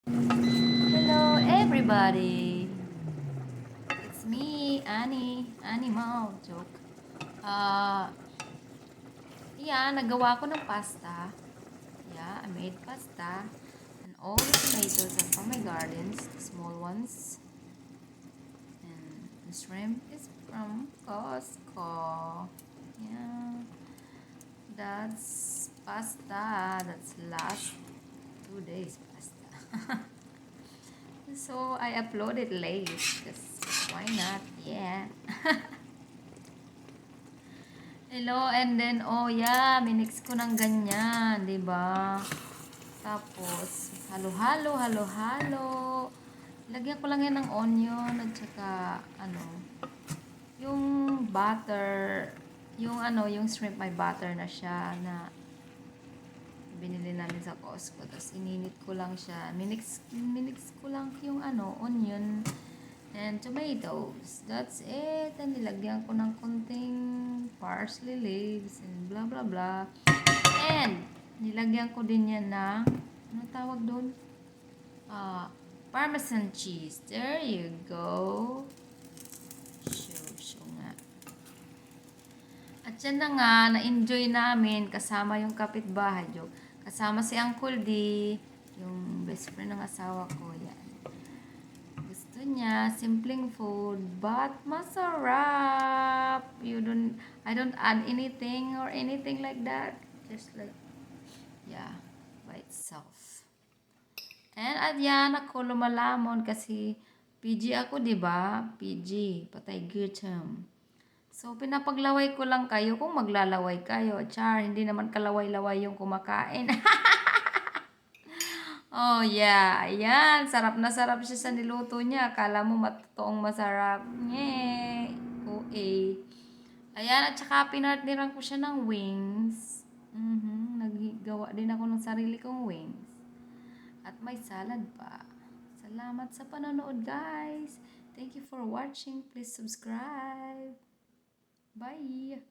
Hello, everybody. It's me, Annie Mao. Joke. Uh, yeah, nagawa ko ng pasta. Yeah, I made pasta. And all the tomatoes are from my gardens, the small ones. And the shrimp is from Costco. Yeah, that's pasta. That's last 2 days pasta. So I uploaded late because why not? Yeah. Hello, and then, oh yeah, minix ko ng ganyan, di ba? Tapos, halo-halo, halo-halo. Lagyan ko lang yan ng onion at saka, yung butter, yung shrimp may butter na siya na binili namin sa Costco. Tapos, ininit ko lang siya. Minix ko lang yung onion and tomatoes. That's it. And nilagyan ko ng konting parsley leaves and blah blah blah. And nilagyan ko din yan ng ano tawag doon? Parmesan cheese. There you go. Show nga. At yan na nga, na-enjoy namin kasama yung kapitbahay. Joke. Kasama si Uncle D, yung best friend ng asawa ko. Yan. Gusto niya, simpleng food, but masarap. I don't add anything or anything like that. Just like, yeah, by itself. And at yan, ako lumalamon kasi PG ako, di ba? PG, patay gutom. So, pinapaglaway ko lang kayo kung maglalaway kayo. Char, hindi naman kalaway-laway yung kumakain. Oh, yeah. Ayan. Sarap na sarap siya sa niluto niya. Akala mo matotoong masarap. Nye. Okay. Ayan. At saka pinartneran ko siya ng wings. Naggawa din ako ng sarili kong wings. At may salad pa. Salamat sa panonood, guys. Thank you for watching. Please subscribe. Bye.